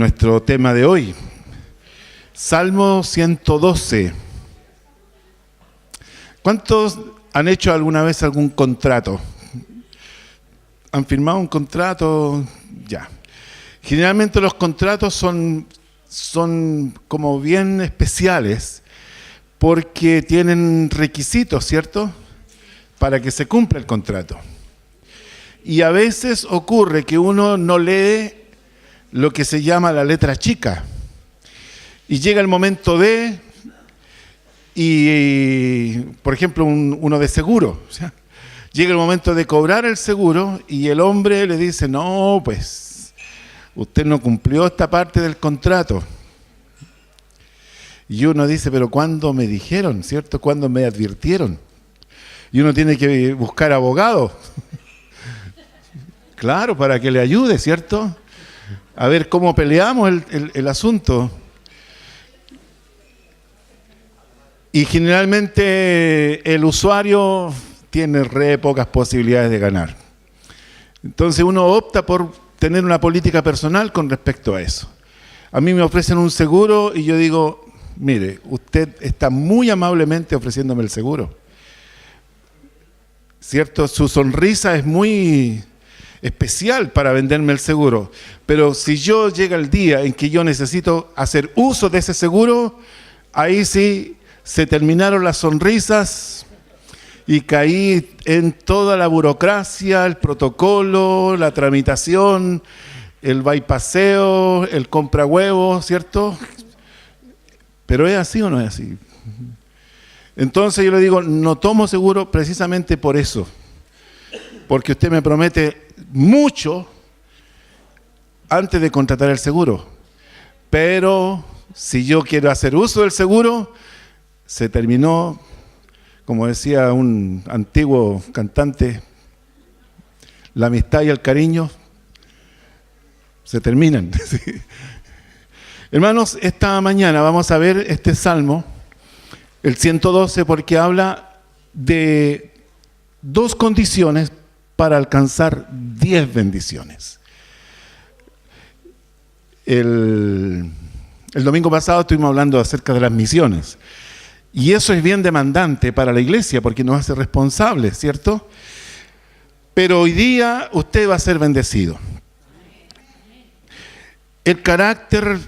nuestro tema de hoy. Salmo 112. ¿Cuántos han hecho alguna vez algún contrato? ¿Han firmado un contrato? Ya. Generalmente los contratos son como bien especiales porque tienen requisitos, ¿cierto? Para que se cumpla el contrato. Y a veces ocurre que uno no lee lo que se llama la letra chica. Y llega el momento por ejemplo, uno de seguro. O sea, llega el momento de cobrar el seguro y el hombre le dice, no, pues, usted no cumplió esta parte del contrato. Y uno dice, pero ¿cuándo me dijeron, cierto? ¿Cuándo me advirtieron? Y uno tiene que buscar abogado. Claro, para que le ayude, ¿cierto? A ver cómo peleamos el asunto. Y generalmente el usuario tiene re pocas posibilidades de ganar. Entonces uno opta por tener una política personal con respecto a eso. A mí me ofrecen un seguro y yo digo, mire, usted está muy amablemente ofreciéndome el seguro. ¿Cierto? Su sonrisa es muy especial para venderme el seguro. Pero si llega el día en que yo necesito hacer uso de ese seguro, ahí sí se terminaron las sonrisas y caí en toda la burocracia, el protocolo, la tramitación, el bypasseo, el compra huevos, ¿cierto? ¿Pero es así o no es así? Entonces yo le digo, no tomo seguro precisamente por eso, porque usted me promete mucho antes de contratar el seguro, pero si yo quiero hacer uso del seguro, se terminó, como decía un antiguo cantante, la amistad y el cariño se terminan. Hermanos, esta mañana vamos a ver este salmo, el 112, porque habla de dos condiciones para alcanzar 10 bendiciones. El domingo pasado estuvimos hablando acerca de las misiones. Y eso es bien demandante para la iglesia porque nos hace responsables, ¿cierto? Pero hoy día usted va a ser bendecido. El carácter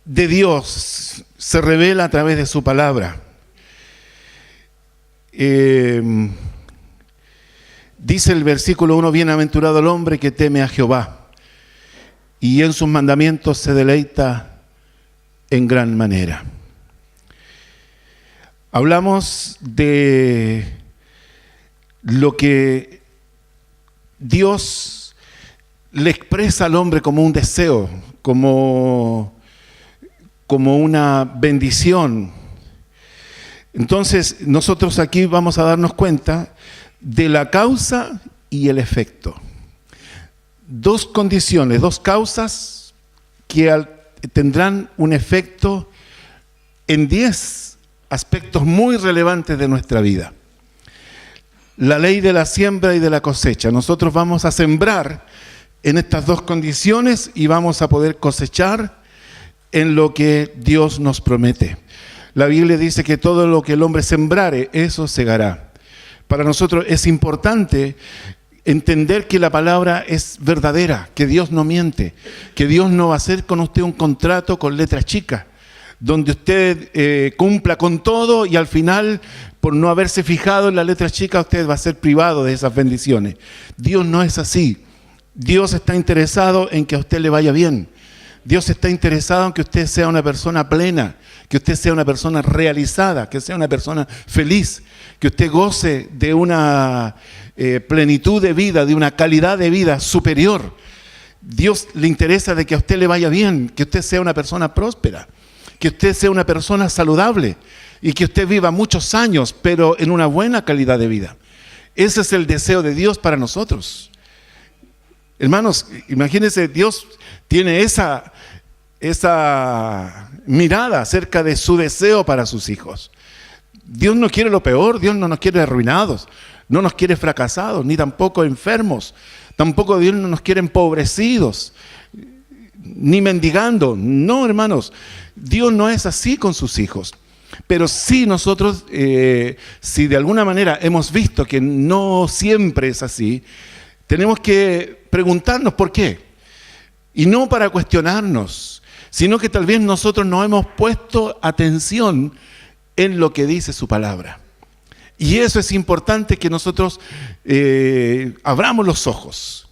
de Dios se revela a través de su palabra. Dice el versículo 1, bienaventurado el hombre que teme a Jehová y en sus mandamientos se deleita en gran manera. Hablamos de lo que Dios le expresa al hombre como un deseo, como una bendición. Entonces, nosotros aquí vamos a darnos cuenta de la causa y el efecto. Dos condiciones, dos causas que tendrán un efecto en 10 aspectos muy relevantes de nuestra vida. La ley de la siembra y de la cosecha. Nosotros vamos a sembrar en estas dos condiciones y vamos a poder cosechar en lo que Dios nos promete. La Biblia dice que todo lo que el hombre sembrare, eso segará. Para nosotros es importante entender que la palabra es verdadera, que Dios no miente, que Dios no va a hacer con usted un contrato con letra chica, donde usted cumpla con todo y al final, por no haberse fijado en la letra chica, usted va a ser privado de esas bendiciones. Dios no es así. Dios está interesado en que a usted le vaya bien. Dios está interesado en que usted sea una persona plena, que usted sea una persona realizada, que sea una persona feliz, que usted goce de una plenitud de vida, de una calidad de vida superior. Dios le interesa de que a usted le vaya bien, que usted sea una persona próspera, que usted sea una persona saludable y que usted viva muchos años, pero en una buena calidad de vida. Ese es el deseo de Dios para nosotros. Hermanos, imagínense, Dios tiene esa mirada acerca de su deseo para sus hijos. Dios no quiere lo peor, Dios no nos quiere arruinados, no nos quiere fracasados, ni tampoco enfermos, tampoco Dios no nos quiere empobrecidos. ni mendigando. No, hermanos, Dios no es así con sus hijos. Pero sí nosotros, si de alguna manera hemos visto que no siempre es así, tenemos que preguntarnos por qué. Y no para cuestionarnos, sino que tal vez nosotros no hemos puesto atención en lo que dice su palabra. Y eso es importante, que nosotros abramos los ojos,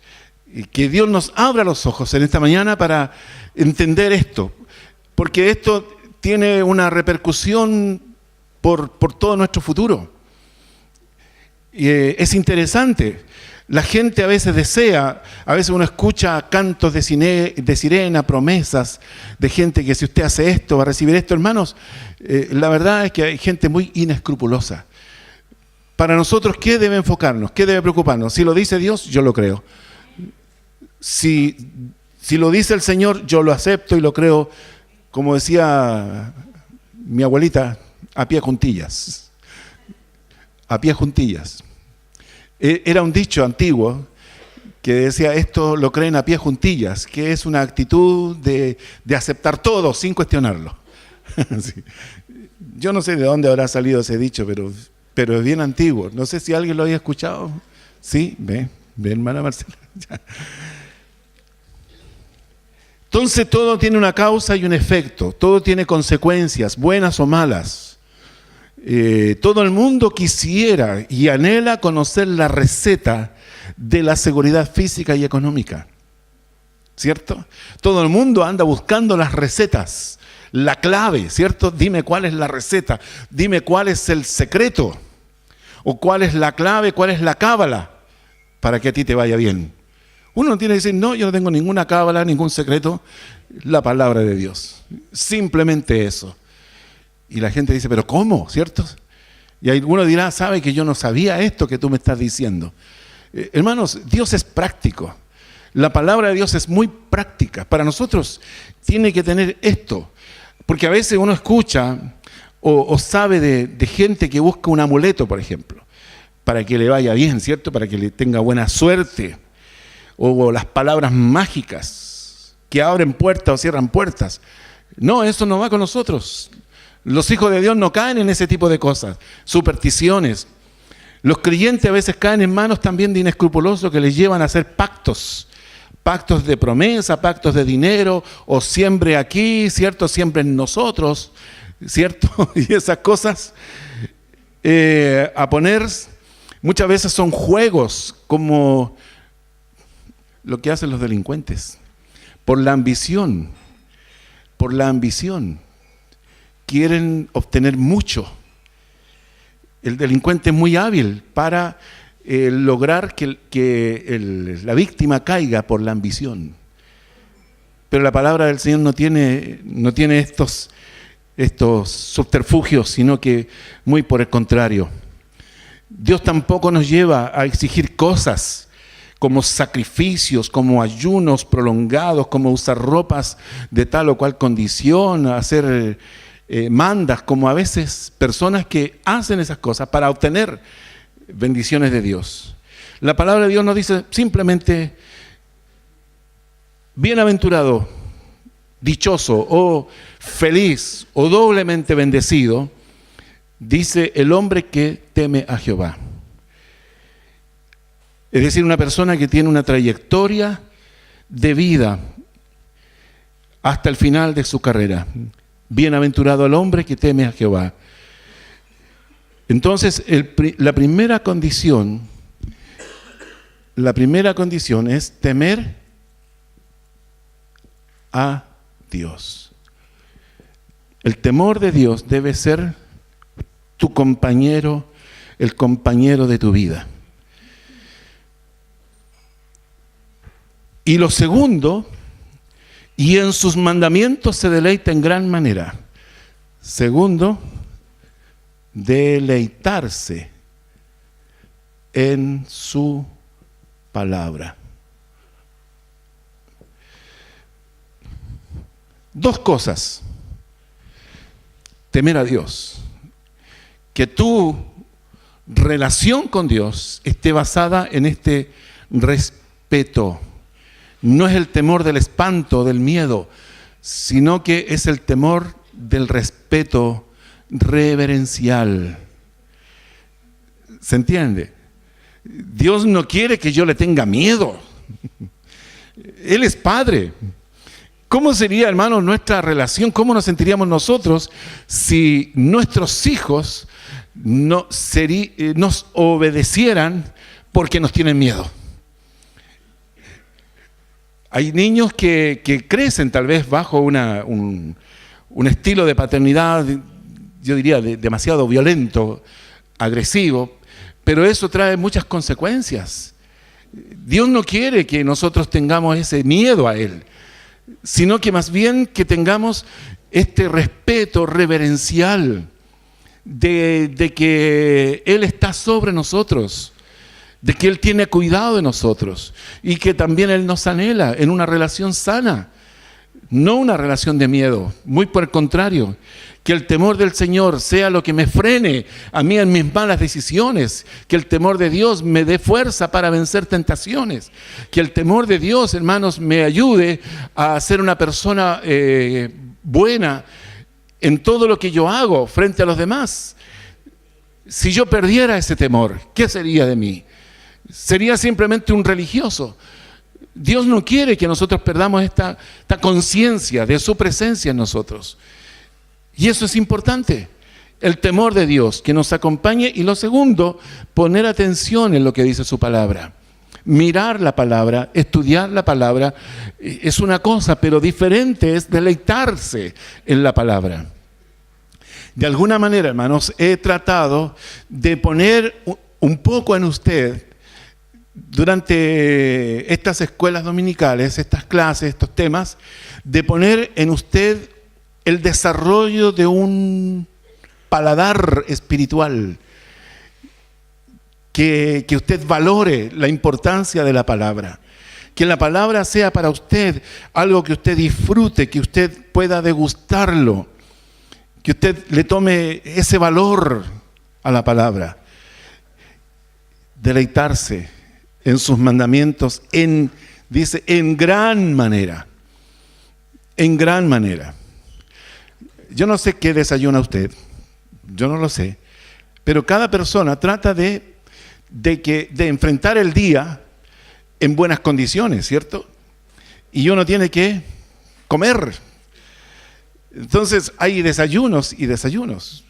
y que Dios nos abra los ojos en esta mañana para entender esto, porque esto tiene una repercusión por todo nuestro futuro. Es interesante. La gente a veces desea, a veces uno escucha cantos de sirena, promesas de gente que si usted hace esto va a recibir esto. Hermanos, la verdad es que hay gente muy inescrupulosa. Para nosotros, ¿qué debe enfocarnos? ¿Qué debe preocuparnos? Si lo dice Dios, yo lo creo. Si lo dice el Señor, yo lo acepto y lo creo, como decía mi abuelita, a pie juntillas. A pie juntillas. Era un dicho antiguo que decía, esto lo creen a pie juntillas, que es una actitud de aceptar todo sin cuestionarlo. Sí. Yo no sé de dónde habrá salido ese dicho, pero es bien antiguo. No sé si alguien lo había escuchado. Sí, ve hermana Marcela. Entonces todo tiene una causa y un efecto, todo tiene consecuencias, buenas o malas. Todo el mundo quisiera y anhela conocer la receta de la seguridad física y económica, ¿cierto? Todo el mundo anda buscando las recetas, la clave, ¿cierto? Dime cuál es la receta, dime cuál es el secreto, o cuál es la clave, cuál es la cábala para que a ti te vaya bien. Uno no tiene que decir, no, yo no tengo ninguna cábala, ningún secreto, la palabra de Dios. Simplemente eso. Y la gente dice, pero ¿cómo? ¿Cierto? Y alguno dirá, sabe que yo no sabía esto que tú me estás diciendo. Hermanos, Dios es práctico. La palabra de Dios es muy práctica. Para nosotros tiene que tener esto. Porque a veces uno escucha o sabe de gente que busca un amuleto, por ejemplo, para que le vaya bien, ¿cierto? Para que le tenga buena suerte. O las palabras mágicas que abren puertas o cierran puertas. No, eso no va con nosotros. Los hijos de Dios no caen en ese tipo de cosas, supersticiones. Los creyentes a veces caen en manos también de inescrupulosos que les llevan a hacer pactos de promesa, pactos de dinero, o siembre aquí, ¿cierto? Siempre en nosotros, ¿cierto? Y esas cosas a poner, muchas veces son juegos como lo que hacen los delincuentes, por la ambición, quieren obtener mucho. El delincuente es muy hábil para lograr que la víctima caiga por la ambición. Pero la palabra del Señor no tiene estos subterfugios, sino que muy por el contrario. Dios tampoco nos lleva a exigir cosas como sacrificios, como ayunos prolongados, como usar ropas de tal o cual condición, hacer mandas, como a veces personas que hacen esas cosas para obtener bendiciones de Dios. La palabra de Dios nos dice simplemente, bienaventurado, dichoso o feliz o doblemente bendecido, dice el hombre que teme a Jehová. Es decir, una persona que tiene una trayectoria de vida hasta el final de su carrera. Bienaventurado el hombre que teme a Jehová. Entonces, la primera condición es temer a Dios. El temor de Dios debe ser tu compañero, el compañero de tu vida. Y lo segundo, y en sus mandamientos se deleita en gran manera. Segundo, deleitarse en su palabra. Dos cosas. Temer a Dios. Que tu relación con Dios esté basada en este respeto. no es el temor del espanto, del miedo, sino que es el temor del respeto reverencial. ¿Se entiende? Dios no quiere que yo le tenga miedo. Él es Padre. ¿Cómo sería, hermanos, nuestra relación? ¿Cómo nos sentiríamos nosotros si nuestros hijos nos obedecieran porque nos tienen miedo? Hay niños que crecen tal vez bajo un estilo de paternidad, yo diría, demasiado violento, agresivo, pero eso trae muchas consecuencias. Dios no quiere que nosotros tengamos ese miedo a Él, sino que más bien que tengamos este respeto reverencial de que Él está sobre nosotros, de que Él tiene cuidado de nosotros y que también Él nos anhela en una relación sana, no una relación de miedo, muy por el contrario, que el temor del Señor sea lo que me frene a mí en mis malas decisiones, que el temor de Dios me dé fuerza para vencer tentaciones, que el temor de Dios, hermanos, me ayude a ser una persona buena en todo lo que yo hago frente a los demás. Si yo perdiera ese temor, ¿qué sería de mí? Sería simplemente un religioso. Dios no quiere que nosotros perdamos esta conciencia de su presencia en nosotros. Y eso es importante, el temor de Dios, que nos acompañe. Y lo segundo, poner atención en lo que dice su palabra. Mirar la palabra, estudiar la palabra, es una cosa, pero diferente es deleitarse en la palabra. De alguna manera, hermanos, he tratado de poner un poco en usted, durante estas escuelas dominicales, estas clases, estos temas, de poner en usted el desarrollo de un paladar espiritual, que usted valore la importancia de la palabra, que la palabra sea para usted algo que usted disfrute, que usted pueda degustarlo, que usted le tome ese valor a la palabra, deleitarse en sus mandamientos, dice, en gran manera, en gran manera. Yo no sé qué desayuna usted, yo no lo sé, pero cada persona trata de enfrentar el día en buenas condiciones, ¿cierto? Y uno tiene que comer. Entonces hay desayunos y desayunos,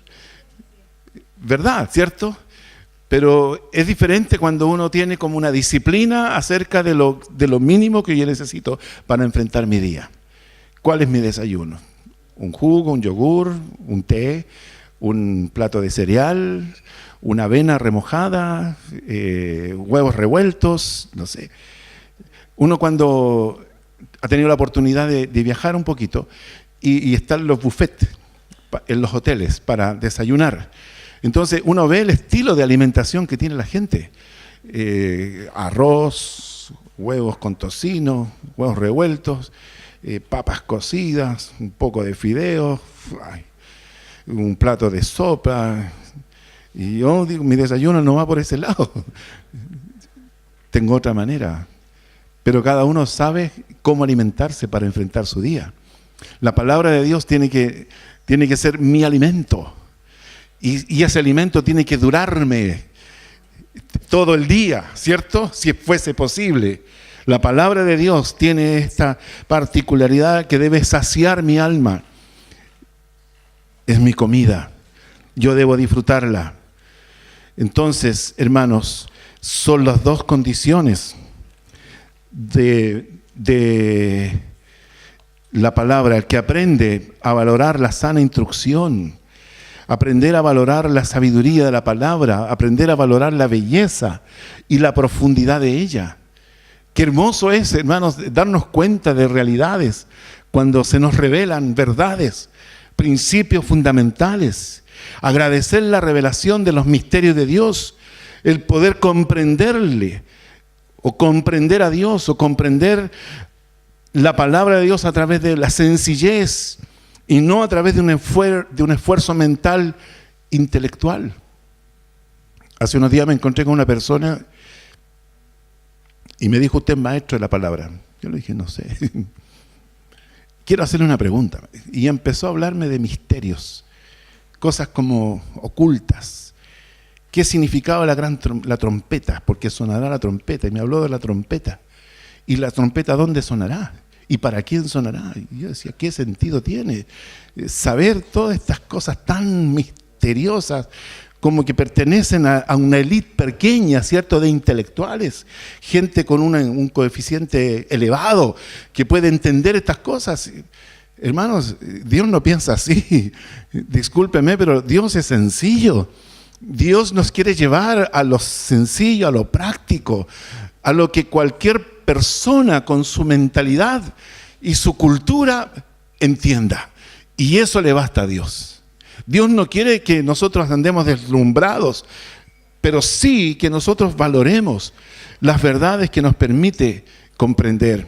¿verdad? ¿Cierto? Pero es diferente cuando uno tiene como una disciplina acerca de lo mínimo que yo necesito para enfrentar mi día. ¿Cuál es mi desayuno? Un jugo, un yogur, un té, un plato de cereal, una avena remojada, huevos revueltos, no sé. Uno cuando ha tenido la oportunidad de viajar un poquito y están los buffets en los hoteles para desayunar. Entonces uno ve el estilo de alimentación que tiene la gente. Arroz, huevos con tocino, huevos revueltos, papas cocidas, un poco de fideos, un plato de sopa. Y yo digo, mi desayuno no va por ese lado. Tengo otra manera. Pero cada uno sabe cómo alimentarse para enfrentar su día. La palabra de Dios tiene que ser mi alimento. Y ese alimento tiene que durarme todo el día, ¿cierto? Si fuese posible. La palabra de Dios tiene esta particularidad que debe saciar mi alma. Es mi comida. Yo debo disfrutarla. Entonces, hermanos, son las dos condiciones de la palabra. El que aprende a valorar la sana instrucción, aprender a valorar la sabiduría de la palabra, aprender a valorar la belleza y la profundidad de ella. Qué hermoso es, hermanos, darnos cuenta de realidades cuando se nos revelan verdades, principios fundamentales. Agradecer la revelación de los misterios de Dios, el poder comprenderle, o comprender a Dios, o comprender la palabra de Dios a través de la sencillez, y no a través de un esfuerzo mental intelectual. Hace unos días me encontré con una persona Y me dijo, usted es maestro de la palabra. Yo le dije, no sé. Quiero hacerle una pregunta. Y empezó a hablarme de misterios, cosas como ocultas. ¿Qué significaba la trompeta? Porque sonará la trompeta. Y me habló de la trompeta. ¿Y la trompeta dónde sonará? ¿Y para quién sonará? Y yo decía, ¿qué sentido tiene saber todas estas cosas tan misteriosas, como que pertenecen a una élite pequeña, ¿cierto?, de intelectuales, gente con un coeficiente elevado, que puede entender estas cosas? Hermanos, Dios no piensa así. Discúlpeme, pero Dios es sencillo. Dios nos quiere llevar a lo sencillo, a lo práctico, a lo que cualquier persona con su mentalidad y su cultura entienda. Y eso le basta a Dios. Dios no quiere que nosotros andemos deslumbrados, pero sí que nosotros valoremos las verdades que nos permite comprender.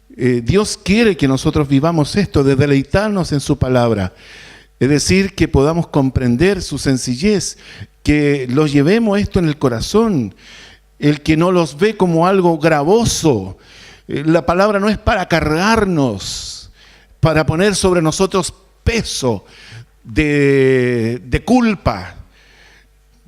Dios quiere que nosotros vivamos esto, de deleitarnos en su palabra. Es decir, que podamos comprender su sencillez, que lo llevemos esto en el corazón, el que no los ve como algo gravoso. La palabra no es para cargarnos, para poner sobre nosotros peso de culpa.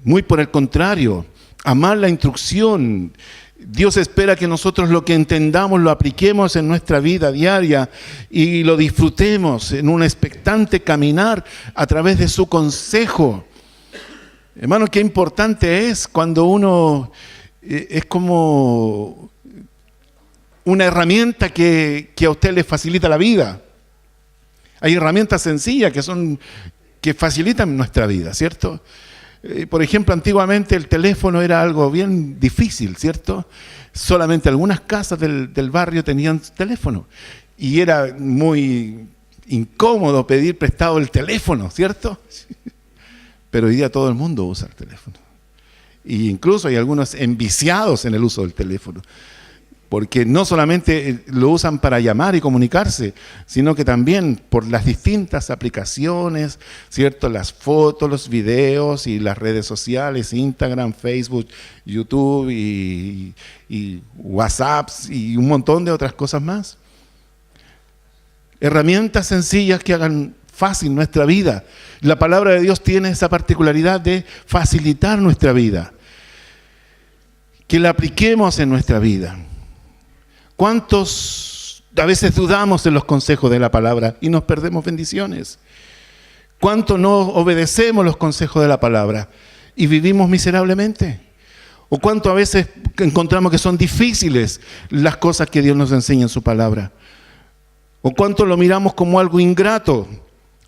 Muy por el contrario, amar la instrucción. Dios espera que nosotros lo que entendamos lo apliquemos en nuestra vida diaria y lo disfrutemos en un expectante caminar a través de su consejo. Hermano, qué importante es cuando uno es como una herramienta que a usted le facilita la vida. Hay herramientas sencillas que facilitan nuestra vida, ¿cierto? Por ejemplo, antiguamente el teléfono era algo bien difícil, ¿cierto? Solamente algunas casas del barrio tenían teléfono. Y era muy incómodo pedir prestado el teléfono, ¿cierto? Pero hoy día todo el mundo usa el teléfono. E incluso hay algunos enviciados en el uso del teléfono. Porque no solamente lo usan para llamar y comunicarse, sino que también por las distintas aplicaciones, ¿cierto? Las fotos, los videos y las redes sociales, Instagram, Facebook, YouTube y WhatsApp y un montón de otras cosas más. Herramientas sencillas que hagan fácil nuestra vida. La palabra de Dios tiene esa particularidad de facilitar nuestra vida. Que la apliquemos en nuestra vida. ¿Cuántos a veces dudamos en los consejos de la palabra y nos perdemos bendiciones? ¿Cuánto no obedecemos los consejos de la palabra y vivimos miserablemente? ¿O cuánto a veces encontramos que son difíciles las cosas que Dios nos enseña en su palabra? ¿O cuánto lo miramos como algo ingrato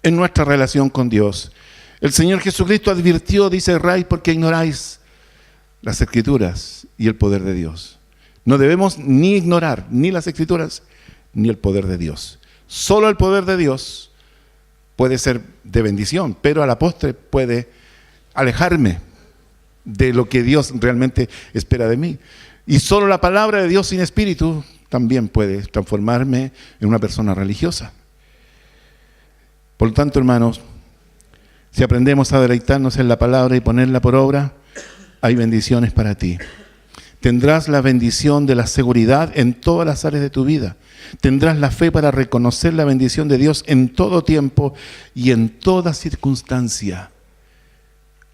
en nuestra relación con Dios? El Señor Jesucristo advirtió, dice, erráis porque ignoráis las Escrituras y el poder de Dios. No debemos ni ignorar ni las Escrituras ni el poder de Dios. Solo el poder de Dios puede ser de bendición, pero a la postre puede alejarme de lo que Dios realmente espera de mí. Y solo la palabra de Dios sin espíritu también puede transformarme en una persona religiosa. Por lo tanto, hermanos, si aprendemos a deleitarnos en la palabra y ponerla por obra, hay bendiciones para ti. Tendrás la bendición de la seguridad en todas las áreas de tu vida. Tendrás la fe para reconocer la bendición de Dios en todo tiempo y en toda circunstancia,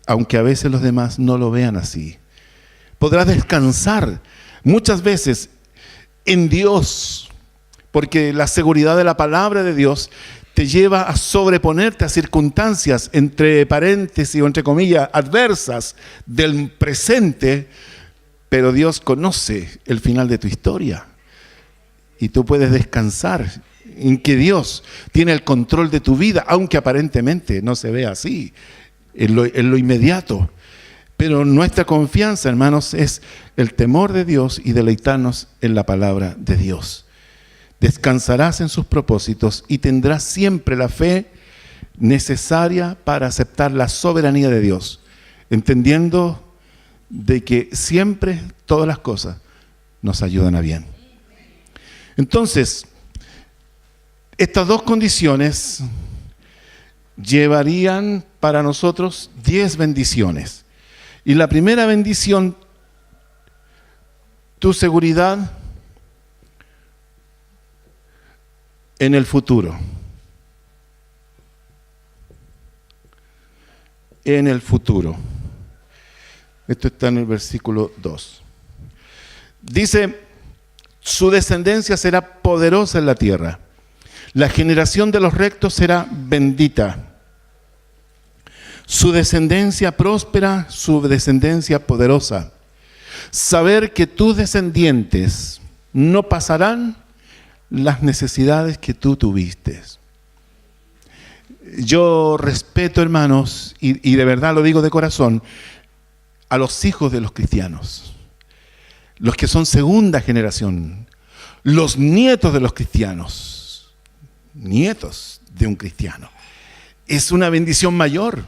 aunque a veces los demás no lo vean así. Podrás descansar muchas veces en Dios, porque la seguridad de la palabra de Dios te lleva a sobreponerte a circunstancias, entre paréntesis o entre comillas, adversas del presente. Pero Dios conoce el final de tu historia y tú puedes descansar en que Dios tiene el control de tu vida, aunque aparentemente no se vea así, en lo inmediato. Pero nuestra confianza, hermanos, es el temor de Dios y deleitarnos en la palabra de Dios. Descansarás en sus propósitos y tendrás siempre la fe necesaria para aceptar la soberanía de Dios, entendiendo de que siempre todas las cosas nos ayudan a bien. Entonces, estas dos condiciones llevarían para nosotros 10 bendiciones. Y la primera bendición tu seguridad en el futuro. En el futuro. Esto está en el versículo 2. Dice, su descendencia será poderosa en la tierra. La generación de los rectos será bendita. Su descendencia próspera, su descendencia poderosa. Saber que tus descendientes no pasarán las necesidades que tú tuviste. Yo respeto, hermanos, y de verdad lo digo de corazón, a los hijos de los cristianos, los que son segunda generación, los nietos de los cristianos, nietos de un cristiano. Es una bendición mayor.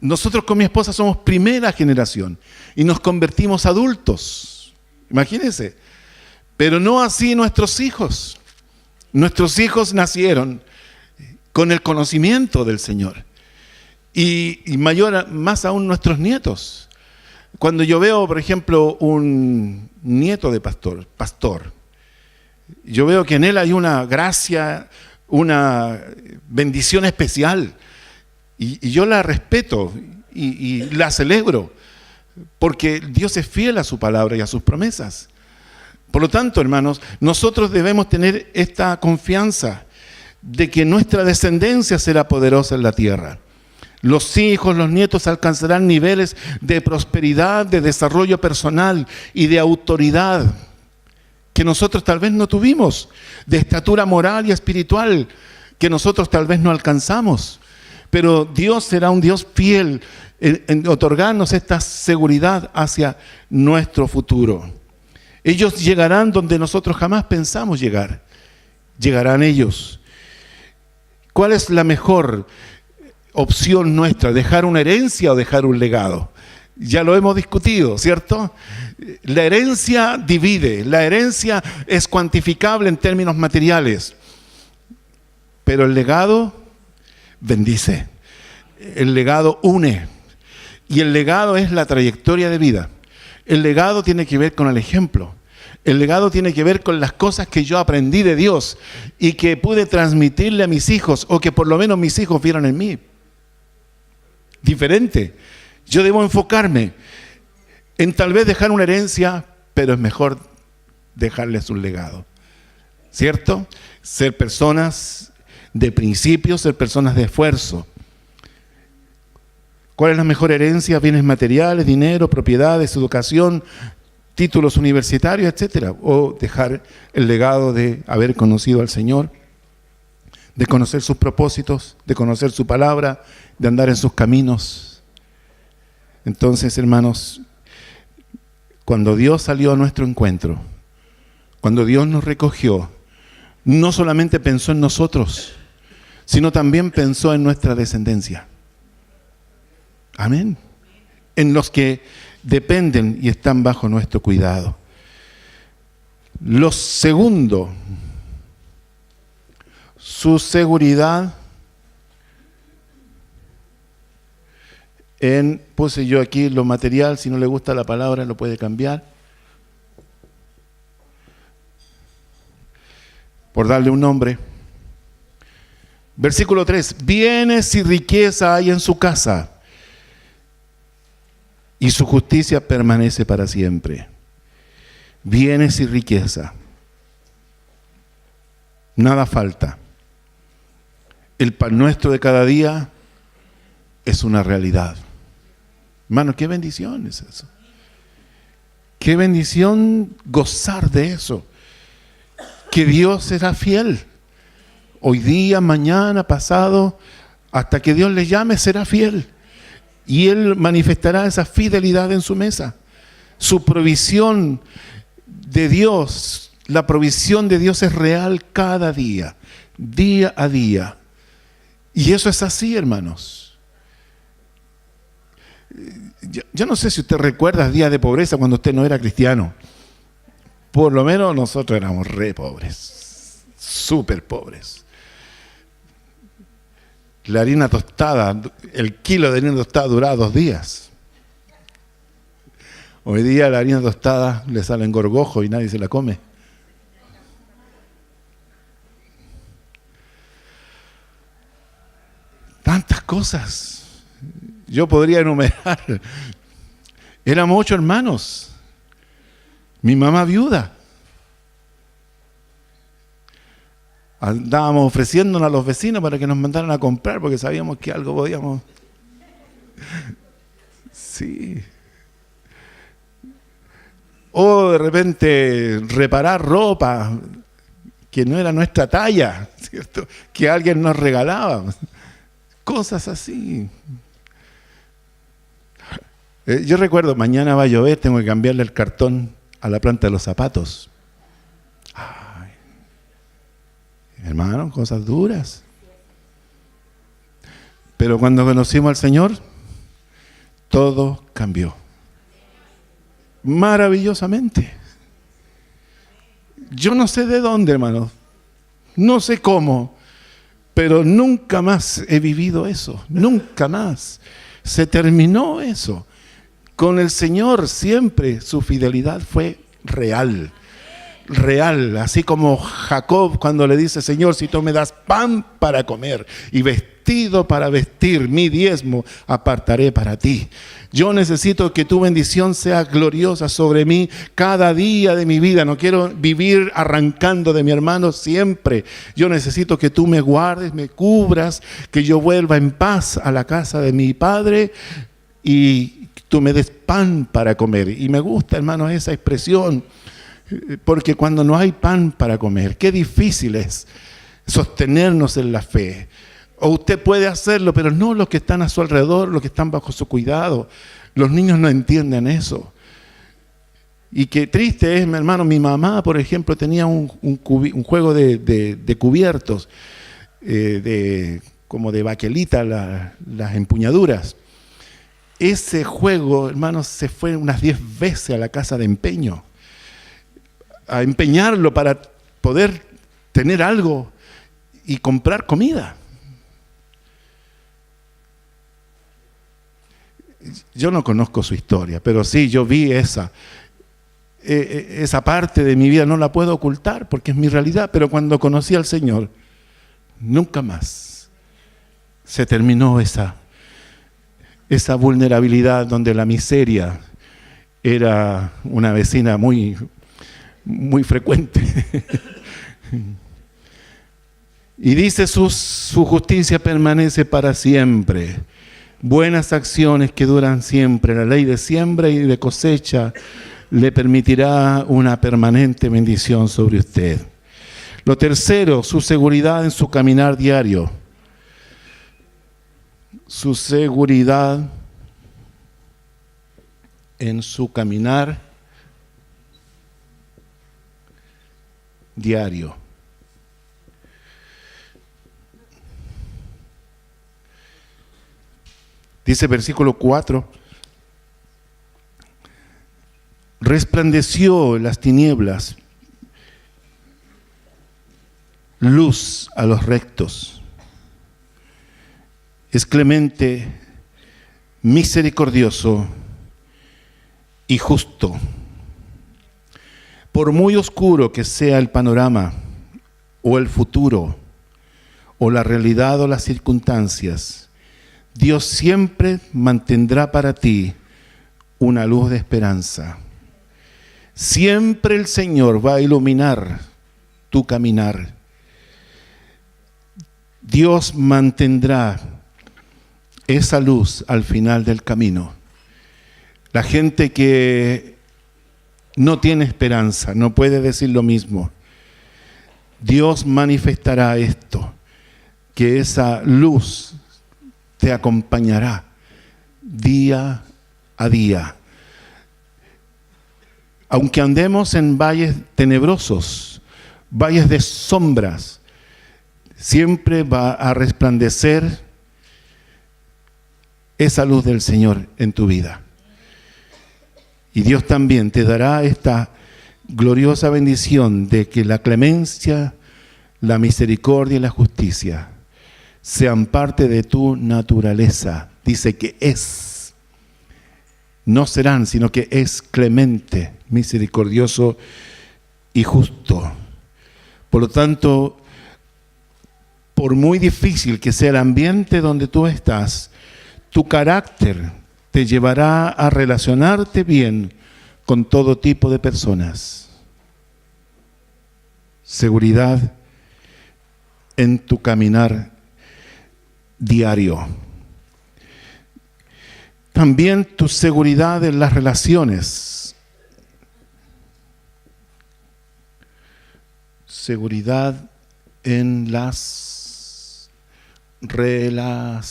Nosotros con mi esposa somos primera generación y nos convertimos adultos, imagínense, pero no así nuestros hijos. Nuestros hijos nacieron con el conocimiento del Señor y más aún nuestros nietos. Cuando yo veo, por ejemplo, un nieto de pastor, yo veo que en él hay una gracia, una bendición especial. Y yo la respeto y la celebro, porque Dios es fiel a su palabra y a sus promesas. Por lo tanto, hermanos, nosotros debemos tener esta confianza de que nuestra descendencia será poderosa en la tierra. Los hijos, los nietos alcanzarán niveles de prosperidad, de desarrollo personal y de autoridad que nosotros tal vez no tuvimos, de estatura moral y espiritual que nosotros tal vez no alcanzamos. Pero Dios será un Dios fiel en otorgarnos esta seguridad hacia nuestro futuro. Ellos llegarán donde nosotros jamás pensamos llegar. Llegarán ellos. ¿Cuál es la mejor opción nuestra? ¿Dejar una herencia o dejar un legado? Ya lo hemos discutido, ¿cierto? La herencia divide, la herencia es cuantificable en términos materiales, pero el legado bendice, el legado une, y el legado es la trayectoria de vida. El legado tiene que ver con el ejemplo, el legado tiene que ver con las cosas que yo aprendí de Dios y que pude transmitirle a mis hijos, o que por lo menos mis hijos vieron en mí. Diferente. Yo debo enfocarme en tal vez dejar una herencia, pero es mejor dejarles un legado, ¿cierto? Ser personas de principios, ser personas de esfuerzo. ¿Cuál es la mejor herencia? Bienes materiales, dinero, propiedades, educación, títulos universitarios, etcétera. O dejar el legado de haber conocido al Señor, de conocer sus propósitos, de conocer su palabra, de andar en sus caminos. Entonces, hermanos, cuando Dios salió a nuestro encuentro, cuando Dios nos recogió, no solamente pensó en nosotros, sino también pensó en nuestra descendencia. Amén. En los que dependen y están bajo nuestro cuidado. Lo segundo, su seguridad puse yo aquí lo material, si no le gusta la palabra lo puede cambiar. Por darle un nombre. Versículo 3, bienes y riqueza hay en su casa, y su justicia permanece para siempre. Bienes y riqueza. Nada falta. El pan nuestro de cada día es una realidad. Hermano, qué bendición es eso. Qué bendición gozar de eso. Que Dios será fiel. Hoy día, mañana, pasado, hasta que Dios le llame, será fiel. Y Él manifestará esa fidelidad en su mesa. Su provisión de Dios, la provisión de Dios es real cada día, día a día. Y eso es así, hermanos. Yo no sé si usted recuerda días de pobreza cuando usted no era cristiano. Por lo menos nosotros éramos re pobres, súper pobres. La harina tostada, el kilo de harina tostada duraba 2 días. Hoy día la harina tostada le salen gorgojos y nadie se la come. Tantas cosas. Yo podría enumerar. Éramos 8 hermanos. Mi mamá viuda. Andábamos ofreciéndonos a los vecinos para que nos mandaran a comprar porque sabíamos que algo podíamos. Sí. O de repente reparar ropa que no era nuestra talla, ¿cierto? Que alguien nos regalaba. Cosas así. Yo recuerdo, mañana va a llover, tengo que cambiarle el cartón a la planta de los zapatos. Ay, hermano, cosas duras. Pero cuando conocimos al Señor, todo cambió. Maravillosamente. Yo no sé de dónde, hermano. No sé cómo. Pero nunca más he vivido eso. Nunca más. Se terminó eso. Con el Señor siempre su fidelidad fue real. Real. Así como Jacob cuando le dice, Señor, si tú me das pan para comer y vestido para vestir, mi diezmo apartaré para ti. Yo necesito que tu bendición sea gloriosa sobre mí cada día de mi vida. No quiero vivir arrancando de mi hermano siempre. Yo necesito que tú me guardes, me cubras, que yo vuelva en paz a la casa de mi Padre y tú me des pan para comer. Y me gusta, hermano, esa expresión, porque cuando no hay pan para comer, qué difícil es sostenernos en la fe. O usted puede hacerlo, pero no los que están a su alrededor, los que están bajo su cuidado. Los niños no entienden eso. Y qué triste es, mi hermano, mi mamá, por ejemplo, tenía un juego de cubiertos, como de baquelita, las empuñaduras. Ese juego, hermano, se fue unas 10 veces a la casa de empeño, a empeñarlo para poder tener algo y comprar comida. Yo no conozco su historia, pero sí, yo vi esa parte de mi vida, no la puedo ocultar porque es mi realidad, pero cuando conocí al Señor, nunca más se terminó esa vulnerabilidad donde la miseria era una vecina muy, muy frecuente. Y dice, su justicia permanece para siempre. Buenas acciones que duran siempre. La ley de siembra y de cosecha le permitirá una permanente bendición sobre usted. Lo tercero, su seguridad en su caminar diario. Su seguridad en su caminar diario. Dice versículo 4, resplandeció en las tinieblas luz a los rectos. Es clemente, misericordioso y justo. Por muy oscuro que sea el panorama, o el futuro, o la realidad o las circunstancias, Dios siempre mantendrá para ti una luz de esperanza. Siempre el Señor va a iluminar tu caminar. Dios mantendrá esa luz al final del camino. La gente que no tiene esperanza no puede decir lo mismo. Dios manifestará esto, que esa luz te acompañará día a día. Aunque andemos en valles tenebrosos, valles de sombras, siempre va a resplandecer esa luz del Señor en tu vida. Y Dios también te dará esta gloriosa bendición de que la clemencia, la misericordia y la justicia sean parte de tu naturaleza. Dice que es. no serán, sino que es clemente, misericordioso y justo. Por lo tanto, por muy difícil que sea el ambiente donde tú estás, tu carácter te llevará a relacionarte bien con todo tipo de personas. Seguridad en tu caminar diario. También tu seguridad en las relaciones. Seguridad en las relaciones.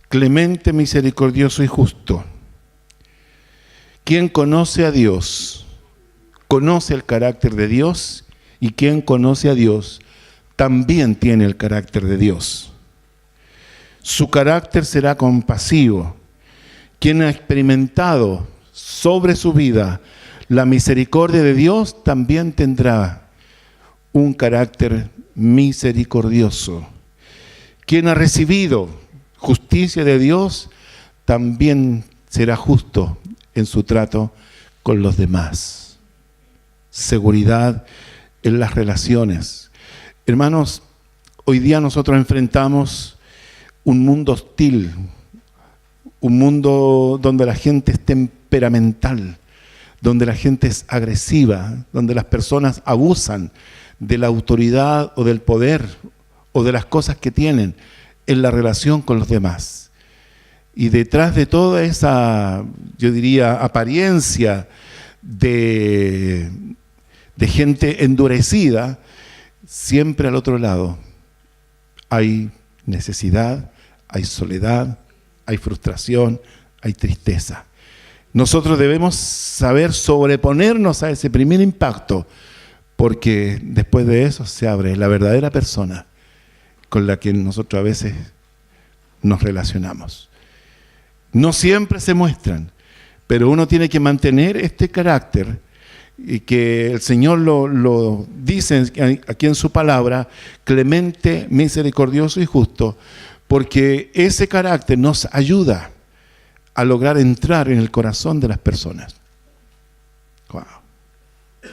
Clemente, misericordioso y justo. Quien conoce a Dios, conoce el carácter de Dios, y quien conoce a Dios, también tiene el carácter de Dios. Su carácter será compasivo. Quien ha experimentado sobre su vida la misericordia de Dios, también tendrá un carácter misericordioso. Quien ha recibido justicia de Dios, también será justo en su trato con los demás. Seguridad en las relaciones. Hermanos, hoy día nosotros enfrentamos un mundo hostil, un mundo donde la gente es temperamental, donde la gente es agresiva, donde las personas abusan de la autoridad o del poder o de las cosas que tienen en la relación con los demás. Y detrás de toda esa, yo diría, apariencia de gente endurecida, siempre al otro lado hay necesidad, hay soledad, hay frustración, hay tristeza. Nosotros debemos saber sobreponernos a ese primer impacto, porque después de eso se abre la verdadera persona con la que nosotros a veces nos relacionamos. No siempre se muestran, pero uno tiene que mantener este carácter, y que el Señor lo dice aquí en su palabra, clemente, misericordioso y justo, porque ese carácter nos ayuda a lograr entrar en el corazón de las personas. Wow.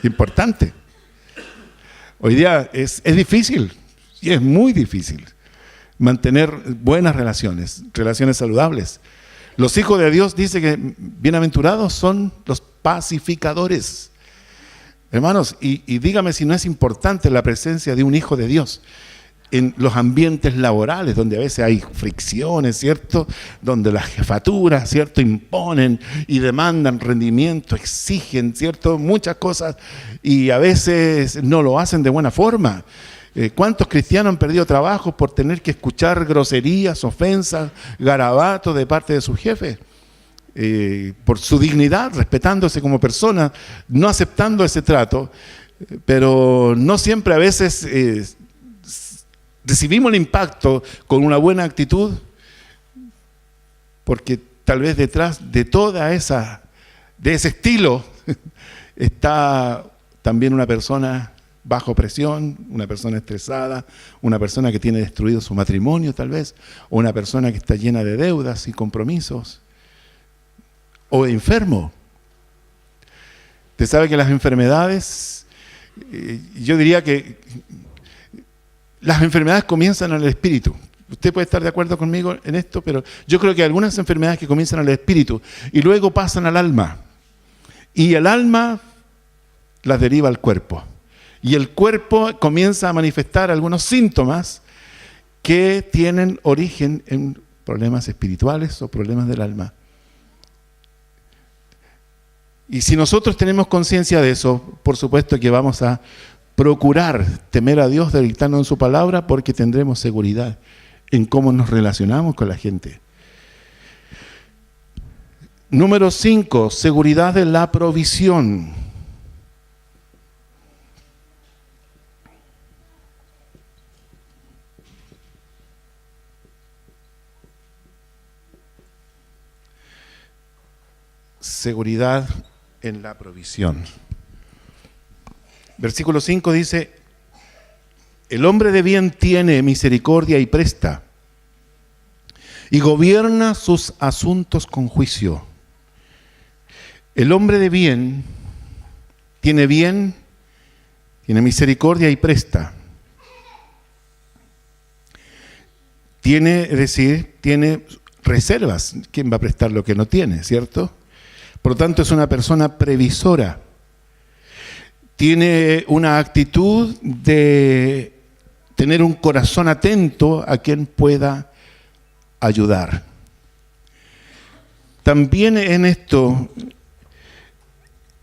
Importante. Hoy día es difícil, y es muy difícil, mantener buenas relaciones saludables. Los hijos de Dios dice que bienaventurados son los pacificadores. Hermanos, y dígame si no es importante la presencia de un hijo de Dios en los ambientes laborales, donde a veces hay fricciones, ¿cierto? Donde las jefaturas, ¿cierto? Imponen y demandan rendimiento, exigen, ¿cierto? Muchas cosas, y a veces no lo hacen de buena forma. ¿Cuántos cristianos han perdido trabajo por tener que escuchar groserías, ofensas, garabatos de parte de su jefe? Por su dignidad, respetándose como persona, no aceptando ese trato, pero no siempre a veces recibimos el impacto con una buena actitud, porque tal vez detrás de de ese estilo está también una persona bajo presión, una persona estresada, una persona que tiene destruido su matrimonio tal vez, o una persona que está llena de deudas y compromisos, o enfermo. Usted sabe que las enfermedades, yo diría que las enfermedades comienzan en el espíritu. Usted puede estar de acuerdo conmigo en esto, pero yo creo que hay algunas enfermedades que comienzan en el espíritu y luego pasan al alma. Y el alma las deriva al cuerpo. Y el cuerpo comienza a manifestar algunos síntomas que tienen origen en problemas espirituales o problemas del alma. Y si nosotros tenemos conciencia de eso, por supuesto que vamos a procurar temer a Dios, deleitando en su palabra, porque tendremos seguridad en cómo nos relacionamos con la gente. Número 5, seguridad de la provisión. Seguridad en la provisión. Versículo 5 dice: El hombre de bien tiene misericordia y presta, y gobierna sus asuntos con juicio. El hombre de bien, tiene misericordia y presta. Es decir, tiene reservas. ¿Quién va a prestar lo que no tiene, cierto? Por lo tanto, es una persona previsora. Tiene una actitud de tener un corazón atento a quien pueda ayudar. También en esto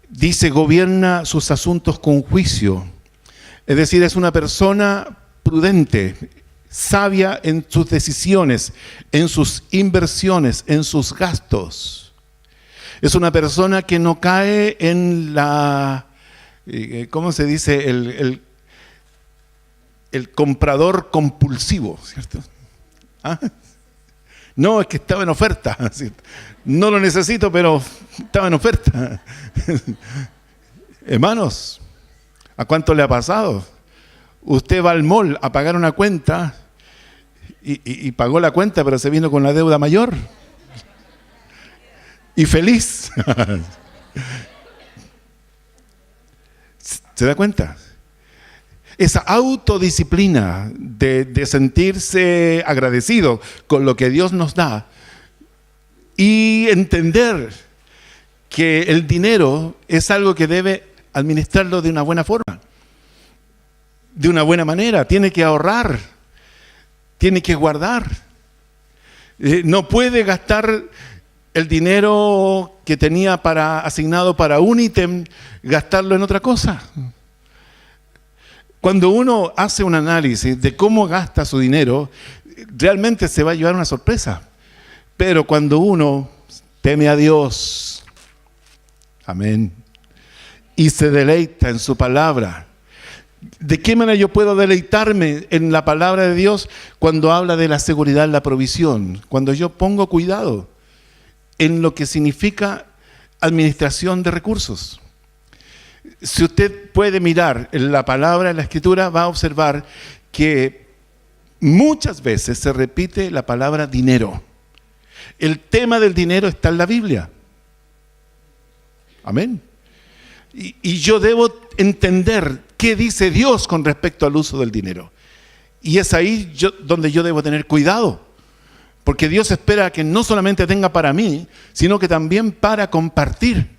dice, gobierna sus asuntos con juicio. Es decir, es una persona prudente, sabia en sus decisiones, en sus inversiones, en sus gastos. Es una persona que no cae en la, ¿cómo se dice? El comprador compulsivo, ¿cierto? ¿Ah? No, es que estaba en oferta. ¿Cierto? No lo necesito, pero estaba en oferta. Hermanos, ¿a cuánto le ha pasado? Usted va al mall a pagar una cuenta y pagó la cuenta, pero se vino con la deuda mayor. Y feliz. ¿Se da cuenta? Esa autodisciplina de sentirse agradecido con lo que Dios nos da y entender que el dinero es algo que debe administrarlo de una buena forma, de una buena manera. Tiene que ahorrar, tiene que guardar. No puede gastar el dinero que tenía asignado para un ítem, gastarlo en otra cosa. Cuando uno hace un análisis de cómo gasta su dinero, realmente se va a llevar una sorpresa. Pero cuando uno teme a Dios, amén, y se deleita en su palabra, ¿de qué manera yo puedo deleitarme en la palabra de Dios cuando habla de la seguridad, la provisión? Cuando yo pongo cuidado en lo que significa administración de recursos. Si usted puede mirar en la palabra, en la escritura, va a observar que muchas veces se repite la palabra dinero. El tema del dinero está en la Biblia. Amén. Y yo debo entender qué dice Dios con respecto al uso del dinero. Y es ahí donde yo debo tener cuidado. Porque Dios espera que no solamente tenga para mí, sino que también para compartir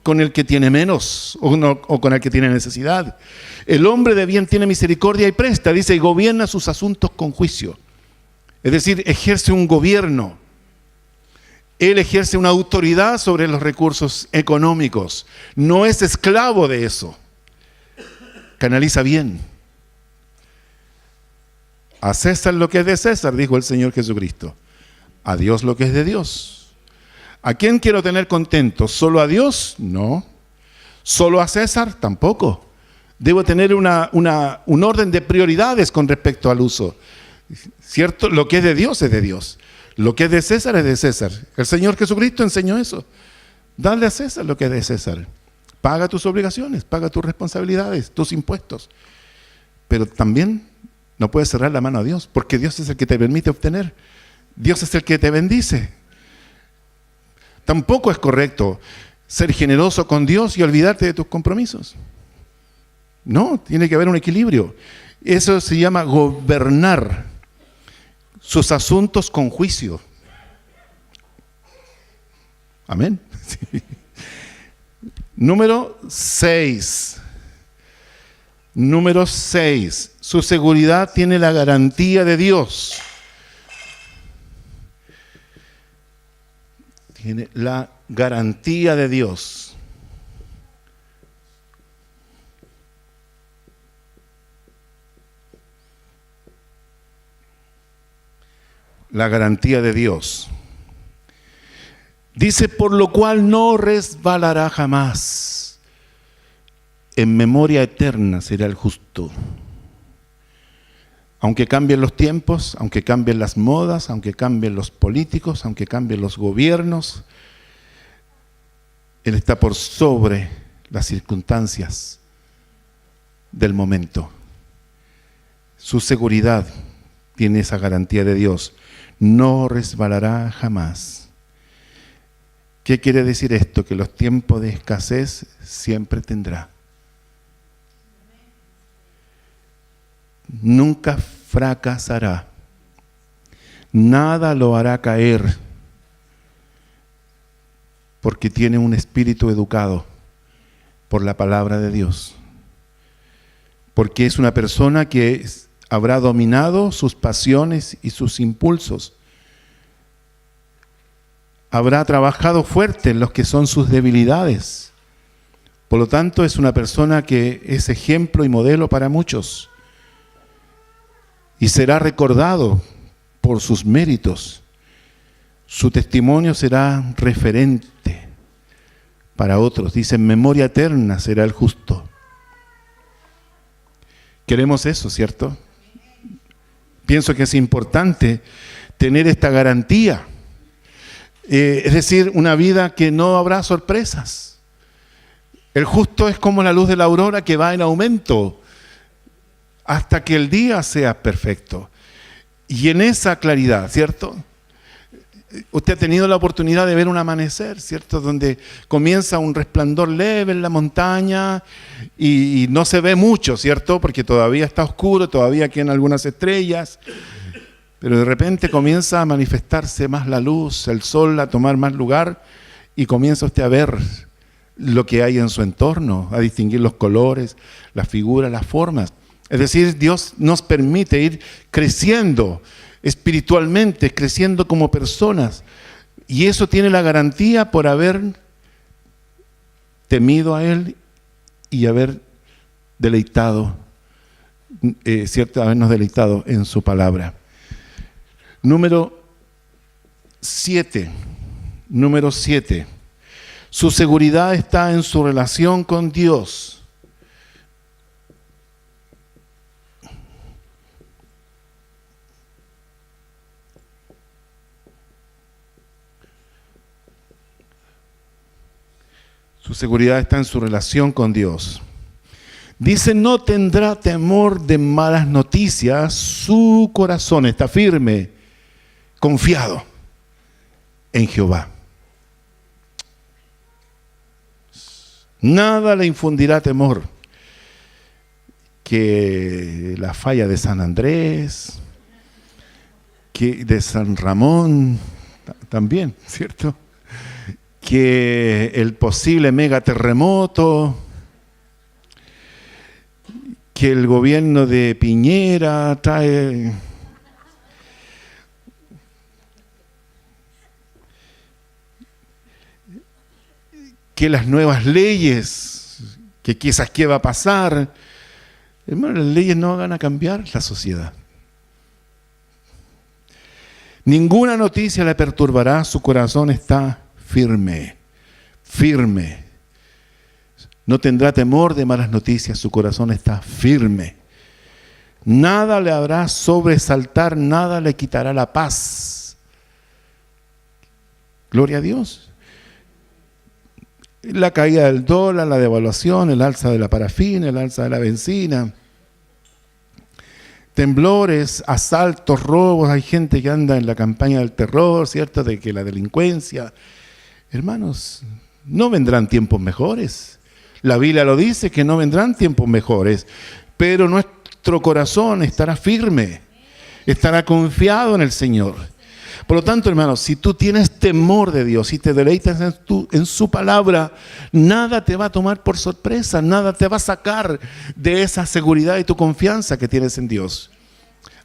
con el que tiene menos o con el que tiene necesidad. El hombre de bien tiene misericordia y presta, dice, y gobierna sus asuntos con juicio. Es decir, ejerce un gobierno. Él ejerce una autoridad sobre los recursos económicos. No es esclavo de eso. Canaliza bien. A César lo que es de César, dijo el Señor Jesucristo. A Dios lo que es de Dios. ¿A quién quiero tener contento? ¿Solo a Dios? No. ¿Solo a César? Tampoco. Debo tener un orden de prioridades con respecto al uso. ¿Cierto? Lo que es de Dios es de Dios. Lo que es de César es de César. El Señor Jesucristo enseñó eso. Dale a César lo que es de César. Paga tus obligaciones, paga tus responsabilidades, tus impuestos. Pero también no puedes cerrar la mano a Dios, porque Dios es el que te permite obtener. Dios es el que te bendice. Tampoco es correcto ser generoso con Dios y olvidarte de tus compromisos. No, tiene que haber un equilibrio. Eso se llama gobernar sus asuntos con juicio. Amén. Sí. Número 6. Número 6. Su seguridad tiene la garantía de Dios. Tiene la garantía de Dios. La garantía de Dios. Dice, por lo cual no resbalará jamás. En memoria eterna será el justo. Aunque cambien los tiempos, aunque cambien las modas, aunque cambien los políticos, aunque cambien los gobiernos, Él está por sobre las circunstancias del momento. Su seguridad tiene esa garantía de Dios. No resbalará jamás. ¿Qué quiere decir esto? Que los tiempos de escasez siempre tendrá. Nunca fracasará. Nada lo hará caer, porque tiene un espíritu educado por la palabra de Dios. Porque es una persona que habrá dominado sus pasiones y sus impulsos. Habrá trabajado fuerte en los que son sus debilidades. Por lo tanto, es una persona que es ejemplo y modelo para muchos. Y será recordado por sus méritos. Su testimonio será referente para otros. Dice, en memoria eterna será el justo. Queremos eso, ¿cierto? Pienso que es importante tener esta garantía. Es decir, una vida que no habrá sorpresas. El justo es como la luz de la aurora que va en aumento hasta que el día sea perfecto. Y en esa claridad, ¿cierto? Usted ha tenido la oportunidad de ver un amanecer, ¿cierto? Donde comienza un resplandor leve en la montaña y no se ve mucho, ¿cierto? Porque todavía está oscuro, todavía quedan algunas estrellas. Pero de repente comienza a manifestarse más la luz, el sol a tomar más lugar y comienza usted a ver lo que hay en su entorno, a distinguir los colores, las figuras, las formas. Es decir, Dios nos permite ir creciendo espiritualmente, creciendo como personas. Y eso tiene la garantía por haber temido a Él y haber deleitado, habernos deleitado en su palabra. Número 7. Su seguridad está en su relación con Dios. Su seguridad está en su relación con Dios. Dice, no tendrá temor de malas noticias, su corazón está firme, confiado en Jehová. Nada le infundirá temor. Que la falla de San Andrés, que de San Ramón, también, ¿cierto? Que el posible megaterremoto, que el gobierno de Piñera trae que las nuevas leyes, que quizás qué va a pasar. Hermano, las leyes no van a cambiar la sociedad. Ninguna noticia le perturbará, su corazón está firme, firme. No tendrá temor de malas noticias, su corazón está firme. Nada le hará sobresaltar, nada le quitará la paz. Gloria a Dios. La caída del dólar, la devaluación, el alza de la parafina, el alza de la benzina, temblores, asaltos, robos, hay gente que anda en la campaña del terror, ¿cierto? De que la delincuencia. Hermanos, no vendrán tiempos mejores. La Biblia lo dice, que no vendrán tiempos mejores, pero nuestro corazón estará firme, estará confiado en el Señor. Por lo tanto, hermanos, si tú tienes temor de Dios y te deleitas en su palabra, nada te va a tomar por sorpresa, nada te va a sacar de esa seguridad y tu confianza que tienes en Dios.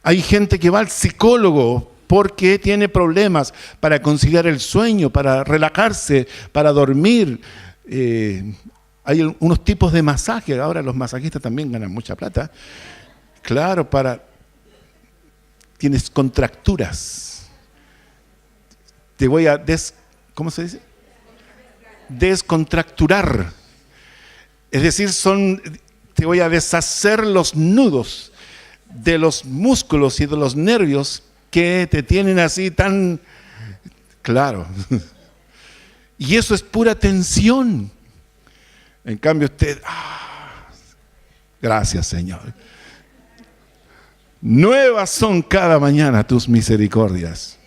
Hay gente que va al psicólogo porque tiene problemas para conciliar el sueño, para relajarse, para dormir. Hay unos tipos de masaje, ahora los masajistas también ganan mucha plata. Claro, tienes contracturas. Te voy a ¿cómo se dice? Descontracturar. Es decir, te voy a deshacer los nudos de los músculos y de los nervios que te tienen así tan claro. Y eso es pura tensión. En cambio usted, gracias Señor. Nuevas son cada mañana tus misericordias.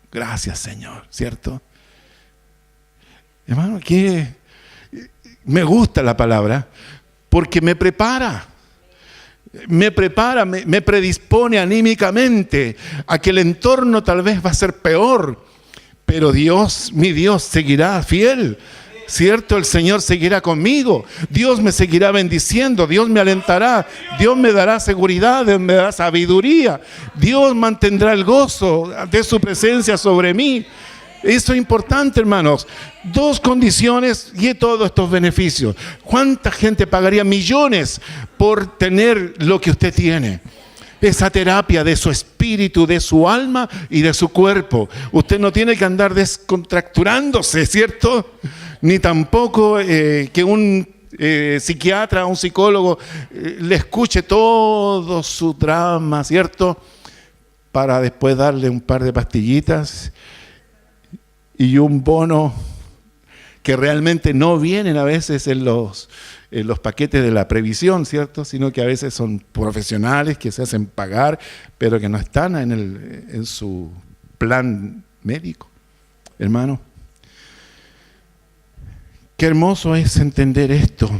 Gracias, Señor, ¿cierto? Hermano, que me gusta la palabra porque me prepara, me predispone anímicamente a que el entorno tal vez va a ser peor, pero Dios, mi Dios, seguirá fiel. ¿Cierto? El Señor seguirá conmigo. Dios me seguirá bendiciendo. Dios me alentará. Dios me dará seguridad. Dios me dará sabiduría. Dios mantendrá el gozo de su presencia sobre mí. Eso es importante, hermanos. Dos condiciones y todos estos beneficios. ¿Cuánta gente pagaría millones por tener lo que usted tiene? Esa terapia de su espíritu, de su alma y de su cuerpo. Usted no tiene que andar descontracturándose, ¿cierto? Ni tampoco que un psiquiatra o un psicólogo le escuche todo su drama, ¿cierto? Para después darle un par de pastillitas y un bono que realmente no vienen a veces en los paquetes de la previsión, ¿cierto? Sino que a veces son profesionales que se hacen pagar, pero que no están en su plan médico. Hermano, qué hermoso es entender esto,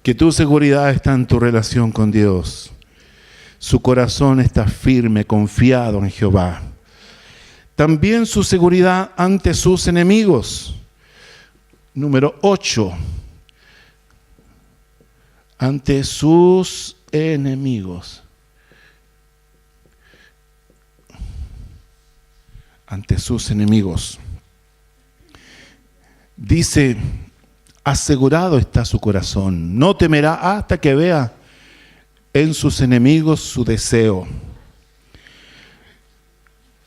que tu seguridad está en tu relación con Dios. Su corazón está firme, confiado en Jehová. También su seguridad ante sus enemigos. Número 8. Ante sus enemigos. Ante sus enemigos. Dice, asegurado está su corazón. No temerá hasta que vea en sus enemigos su deseo.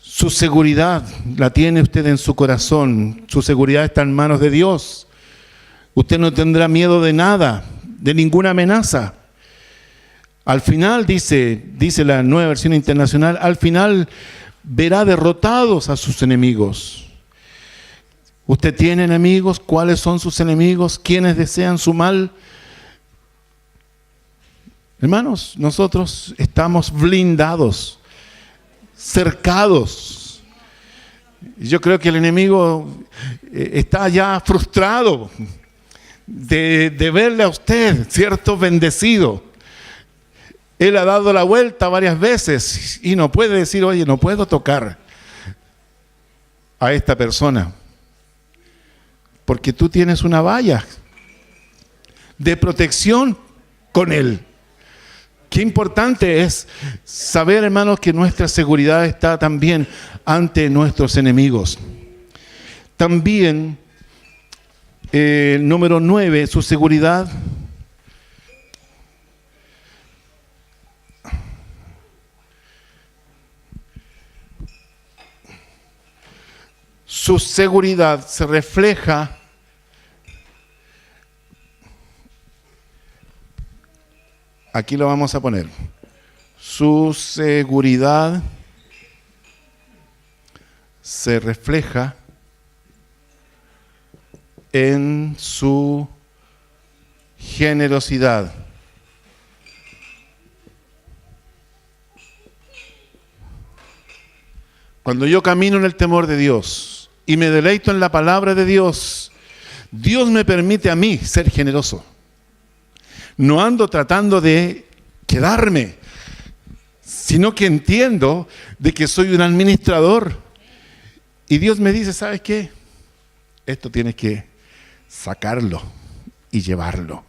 Su seguridad la tiene usted en su corazón. Su seguridad está en manos de Dios. Usted no tendrá miedo de nada, de ninguna amenaza. Al final, dice la Nueva Versión Internacional, al final verá derrotados a sus enemigos. ¿Usted tiene enemigos? ¿Cuáles son sus enemigos? ¿Quiénes desean su mal? Hermanos, nosotros estamos blindados, cercados. Yo creo que el enemigo está ya frustrado de verle a usted, ¿cierto?, bendecido. Él ha dado la vuelta varias veces y no puede decir, oye, no puedo tocar a esta persona, porque tú tienes una valla de protección con él. Qué importante es saber, hermanos, que nuestra seguridad está también ante nuestros enemigos. También, número 9, su seguridad se refleja aquí lo vamos a poner. Su seguridad se refleja en su generosidad. Cuando yo camino en el temor de Dios y me deleito en la palabra de Dios, Dios me permite a mí ser generoso. No ando tratando de quedarme, sino que entiendo de que soy un administrador. Y Dios me dice, ¿sabes qué? Esto tienes que sacarlo y llevarlo.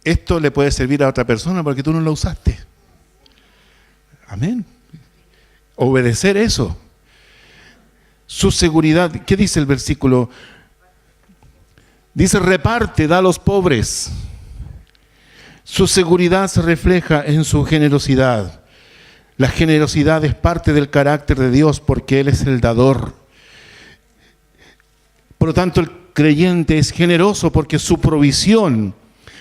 Esto le puede servir a otra persona porque tú no lo usaste. Amén. Obedecer eso. Su seguridad, ¿qué dice el versículo? Dice, reparte, da a los pobres. Su seguridad se refleja en su generosidad. La generosidad es parte del carácter de Dios porque Él es el dador. Por lo tanto, el creyente es generoso porque su provisión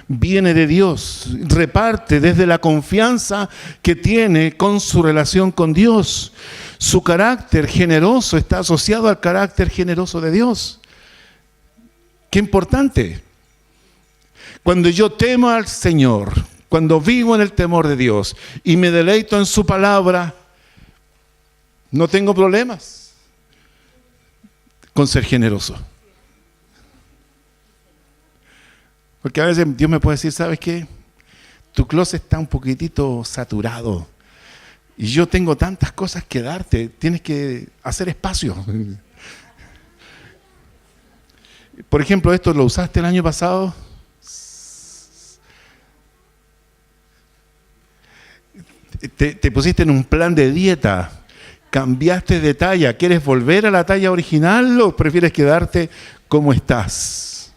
viene de Dios. Reparte desde la confianza que tiene con su relación con Dios. Su carácter generoso está asociado al carácter generoso de Dios. Qué importante. Cuando yo temo al Señor, cuando vivo en el temor de Dios y me deleito en su palabra, no tengo problemas con ser generoso. Porque a veces Dios me puede decir, ¿sabes qué? Tu closet está un poquitito saturado y yo tengo tantas cosas que darte, tienes que hacer espacio. Por ejemplo, esto lo usaste el año pasado. Te pusiste en un plan de dieta, cambiaste de talla, ¿quieres volver a la talla original o prefieres quedarte como estás?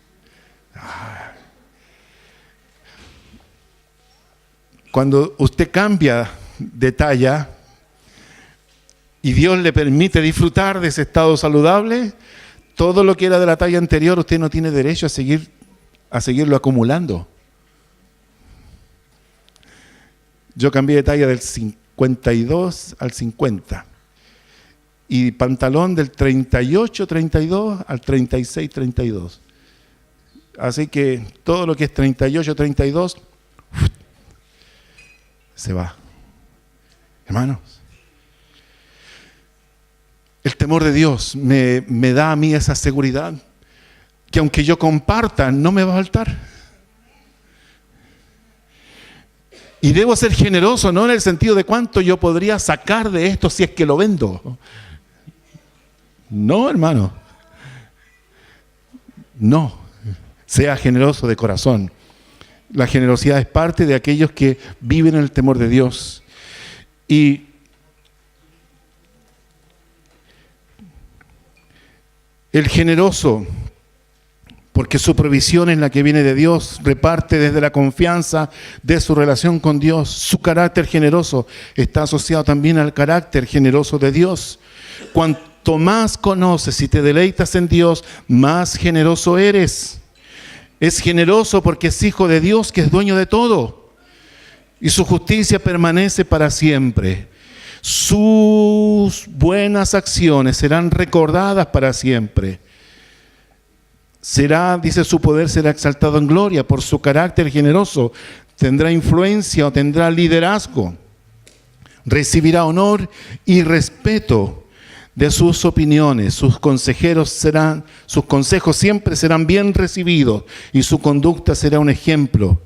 Cuando usted cambia de talla y Dios le permite disfrutar de ese estado saludable, todo lo que era de la talla anterior usted no tiene derecho a seguirlo acumulando. Yo cambié de talla del 52 al 50 y pantalón del 38-32 al 36-32. Así que todo lo que es 38-32 se va. Hermanos, el temor de Dios me da a mí esa seguridad que aunque yo comparta, no me va a faltar. Y debo ser generoso, no en el sentido de cuánto yo podría sacar de esto si es que lo vendo. No, hermano. No. Sea generoso de corazón. La generosidad es parte de aquellos que viven en el temor de Dios. Y el generoso, porque su provisión es la que viene de Dios, reparte desde la confianza de su relación con Dios. Su carácter generoso está asociado también al carácter generoso de Dios. Cuanto más conoces y te deleitas en Dios, más generoso eres. Es generoso porque es hijo de Dios, que es dueño de todo. Y su justicia permanece para siempre. Sus buenas acciones serán recordadas para siempre. Dice, su poder será exaltado en gloria. Por su carácter generoso tendrá influencia o tendrá liderazgo. Recibirá honor y respeto de sus opiniones. Sus consejos siempre serán bien recibidos y su conducta será un ejemplo.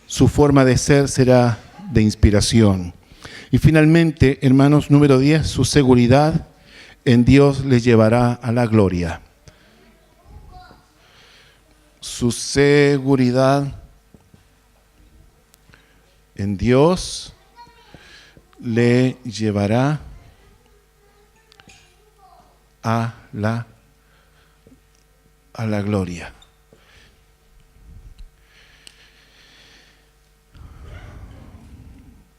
Su forma de ser será de inspiración. Y finalmente, hermanos, número 10, su seguridad en Dios le llevará a la gloria. Su seguridad en Dios le llevará a la gloria.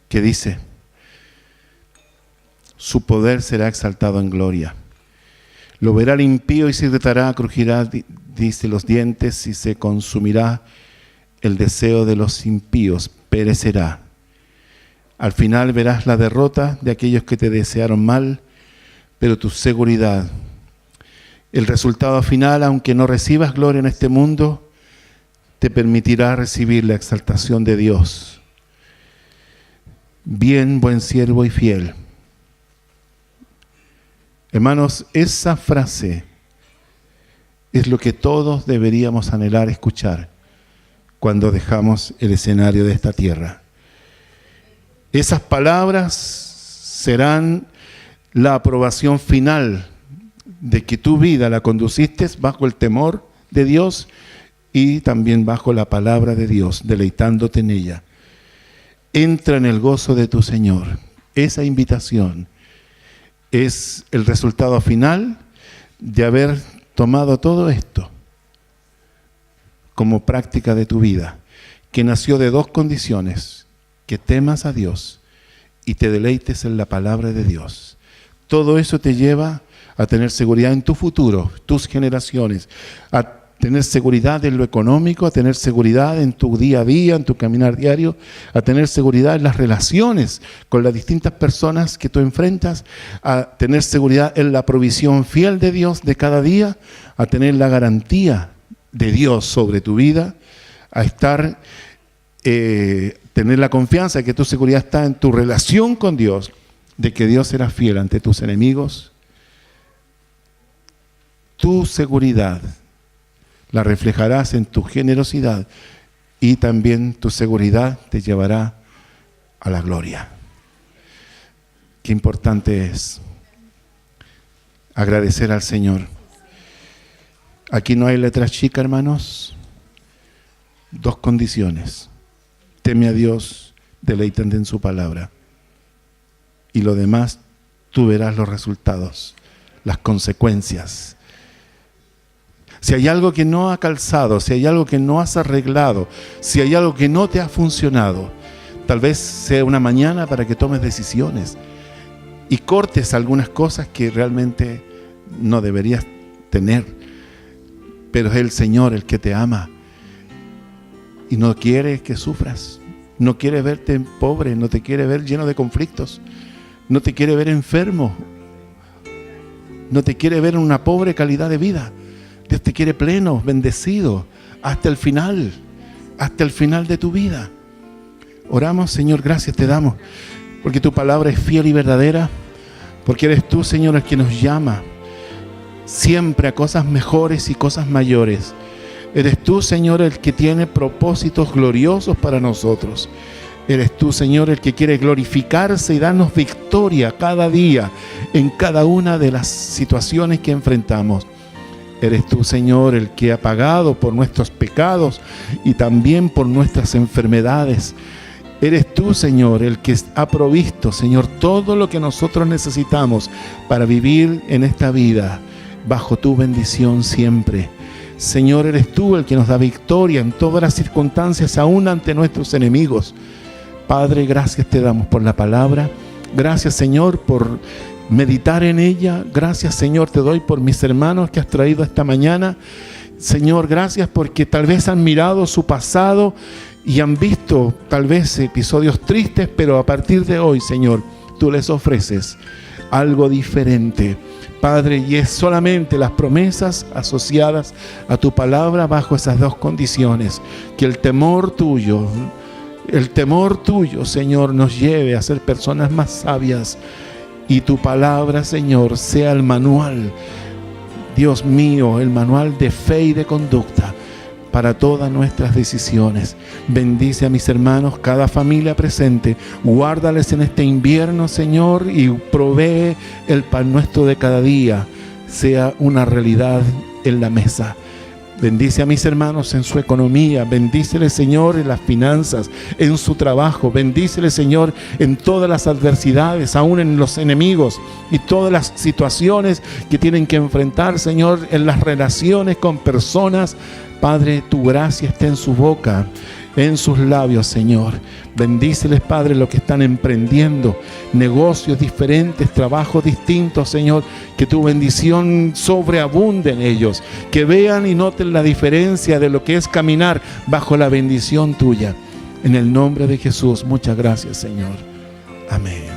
¿Qué dice? Su poder será exaltado en gloria. Lo verá el impío y se irritará, crujirá, dice, los dientes, y se consumirá el deseo de los impíos, perecerá. Al final verás la derrota de aquellos que te desearon mal, pero tu seguridad, el resultado final, aunque no recibas gloria en este mundo, te permitirá recibir la exaltación de Dios. Bien, buen siervo y fiel. Hermanos, esa frase es lo que todos deberíamos anhelar escuchar cuando dejamos el escenario de esta tierra. Esas palabras serán la aprobación final de que tu vida la conduciste bajo el temor de Dios y también bajo la palabra de Dios, deleitándote en ella. Entra en el gozo de tu Señor. Esa invitación es el resultado final de haber tomado todo esto como práctica de tu vida, que nació de dos condiciones: que temas a Dios y te deleites en la palabra de Dios. Todo eso te lleva a tener seguridad en tu futuro, tus generaciones, a tener seguridad en lo económico, a tener seguridad en tu día a día, en tu caminar diario, a tener seguridad en las relaciones con las distintas personas que tú enfrentas, a tener seguridad en la provisión fiel de Dios de cada día, a tener la garantía de Dios sobre tu vida, a tener tener la confianza de que tu seguridad está en tu relación con Dios, de que Dios será fiel ante tus enemigos, tu seguridad la reflejarás en tu generosidad y también tu seguridad te llevará a la gloria. Qué importante es agradecer al Señor. Aquí no hay letras chicas, hermanos. 2 condiciones. Teme a Dios, deleítate en su palabra. Y lo demás, tú verás los resultados, las consecuencias. Si hay algo que no ha calzado, si hay algo que no has arreglado, si hay algo que no te ha funcionado, tal vez sea una mañana para que tomes decisiones y cortes algunas cosas que realmente no deberías tener. Pero es el Señor el que te ama y no quiere que sufras. No quiere verte pobre, no te quiere ver lleno de conflictos, no te quiere ver enfermo, no te quiere ver en una pobre calidad de vida. Dios te quiere pleno, bendecido, hasta el final de tu vida. Oramos, Señor, gracias te damos, porque tu palabra es fiel y verdadera, porque eres tú, Señor, el que nos llama siempre a cosas mejores y cosas mayores. Eres tú, Señor, el que tiene propósitos gloriosos para nosotros. Eres tú, Señor, el que quiere glorificarse y darnos victoria cada día en cada una de las situaciones que enfrentamos. Eres tú, Señor, el que ha pagado por nuestros pecados y también por nuestras enfermedades. Eres tú, Señor, el que ha provisto, Señor, todo lo que nosotros necesitamos para vivir en esta vida bajo tu bendición siempre. Señor, eres tú el que nos da victoria en todas las circunstancias, aún ante nuestros enemigos. Padre, gracias te damos por la palabra. Gracias, Señor, por meditar en ella. Gracias, Señor, te doy por mis hermanos que has traído esta mañana. Señor, gracias porque tal vez han mirado su pasado y han visto tal vez episodios tristes, pero a partir de hoy, Señor, tú les ofreces algo diferente, Padre, y es solamente las promesas asociadas a tu palabra bajo esas 2 condiciones. Que el temor tuyo, Señor, nos lleve a ser personas más sabias y tu palabra, Señor, sea el manual, Dios mío, el manual de fe y de conducta para todas nuestras decisiones. Bendice a mis hermanos, cada familia presente, guárdales en este invierno, Señor, y provee el pan nuestro de cada día, sea una realidad en la mesa. Bendice a mis hermanos en su economía, bendícele, Señor, en las finanzas, en su trabajo, bendícele, Señor, en todas las adversidades, aún en los enemigos y todas las situaciones que tienen que enfrentar, Señor, en las relaciones con personas. Padre, tu gracia está en su boca, en sus labios, Señor. Bendíceles, Padre, los que están emprendiendo negocios diferentes, trabajos distintos, Señor. Que tu bendición sobreabunde en ellos. Que vean y noten la diferencia de lo que es caminar bajo la bendición tuya. En el nombre de Jesús, muchas gracias, Señor. Amén.